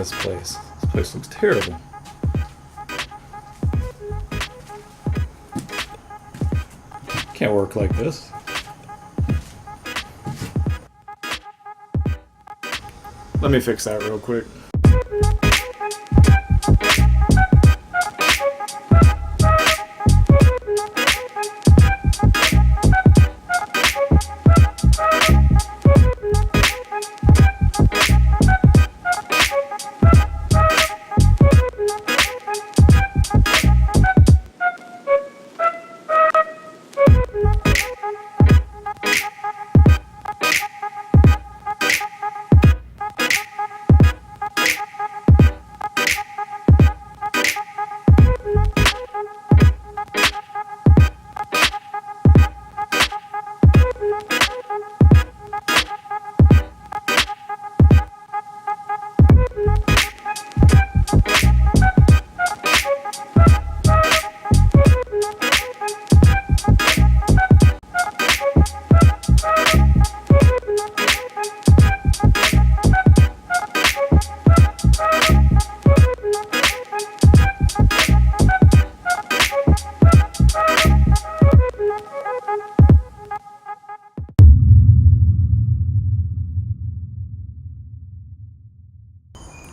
this place. This place looks terrible. Can't work like this. Let me fix that real quick.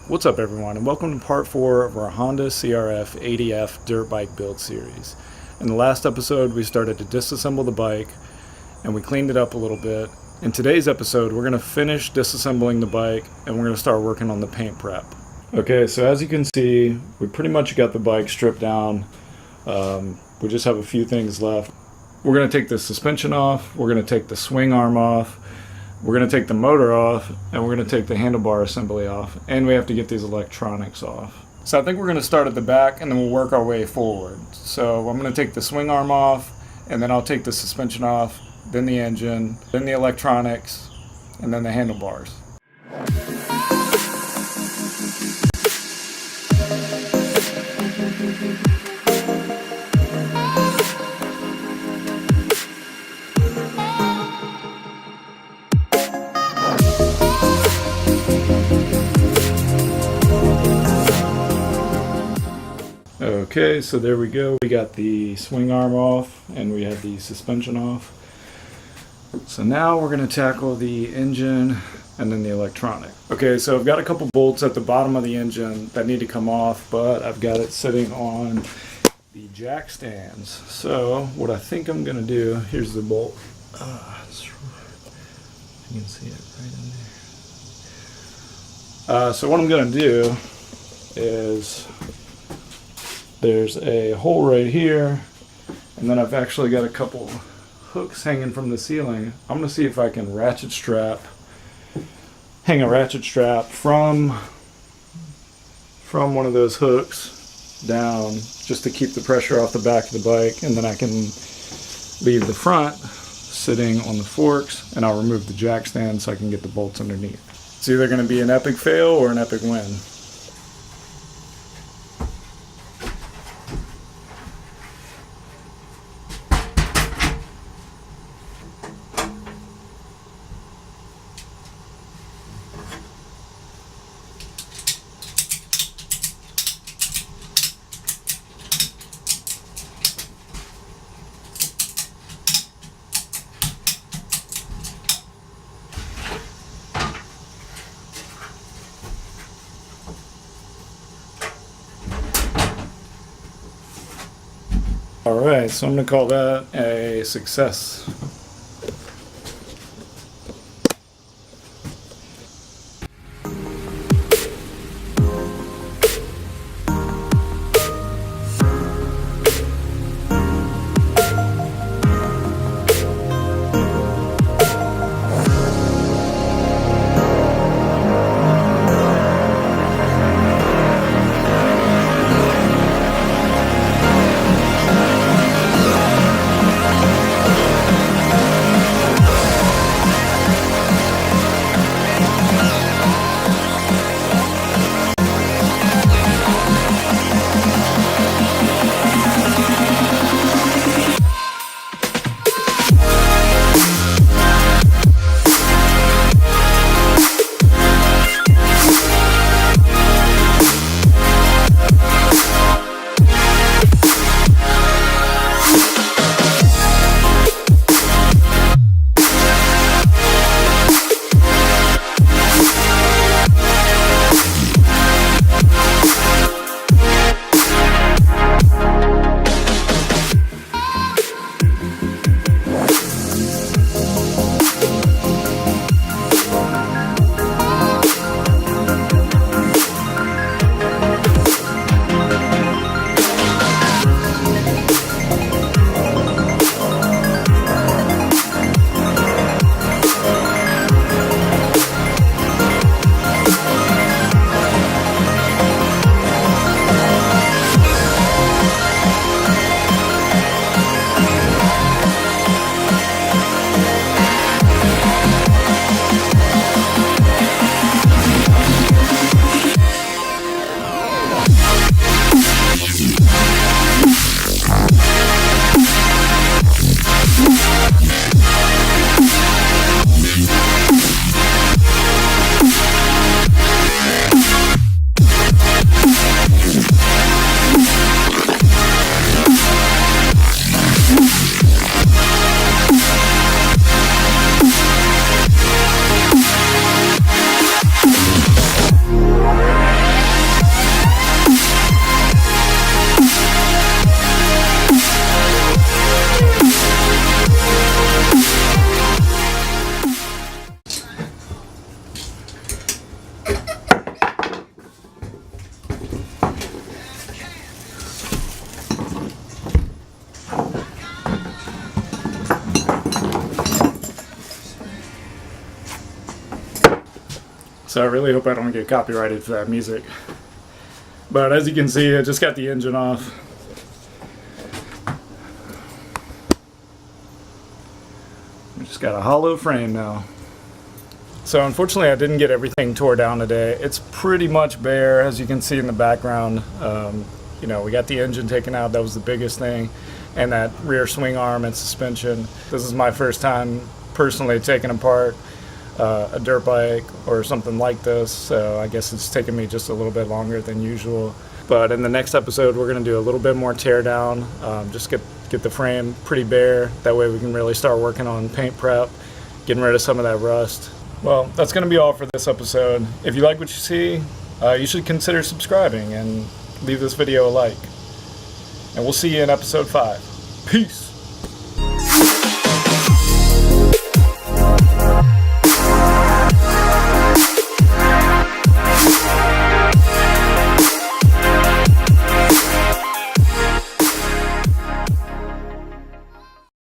What's up everyone, and welcome to part 4 of our Honda CRF80F dirt bike build series. In the last episode we started to disassemble the bike and we cleaned it up a little bit. In today's episode we're going to finish disassembling the bike and we're going to start working on the paint prep. Okay, so as you can see we pretty much got the bike stripped down. We just have a few things left. We're going to take the suspension off, we're going to take the swing arm off, we're going to take the motor off, and we're going to take the handlebar assembly off, and we have to get these electronics off. So I think we're going to start at the back and then we'll work our way forward. So I'm going to take the swing arm off, and then I'll take the suspension off, then the engine, then the electronics, and then the handlebars. Okay, so there we go. We got the swing arm off and we have the suspension off. So now we're going to tackle the engine and then the electronic. Okay, so I've got a couple bolts at the bottom of the engine that need to come off, but I've got it sitting on the jack stands. So what I think I'm going to do, here's the bolt. You can see it right in there. So what I'm going to do is there's a hole right here, and then I've actually got a couple hooks hanging from the ceiling. I'm going to see if I can hang a ratchet strap from one of those hooks down just to keep the pressure off the back of the bike, and then I can leave the front sitting on the forks and I'll remove the jack stand so I can get the bolts underneath. It's either going to be an epic fail or an epic win. Alright, so I'm going to call that a success. So I really hope I don't get copyrighted for that music. But as you can see, I just got the engine off. We just got a hollow frame now. So unfortunately I didn't get everything tore down today. It's pretty much bare, as you can see in the background. You know, we got the engine taken out, that was the biggest thing, and that rear swing arm and suspension. This is my first time personally taking apart a dirt bike or something like this, so I guess it's taken me just a little bit longer than usual. But in the next episode we're going to do a little bit more tear down, just get the frame pretty bare. That way we can really start working on paint prep, getting rid of some of that rust. Well, that's going to be all for this episode. If you like what you see, you should consider subscribing and leave this video a like. And we'll see you in episode 5. Peace!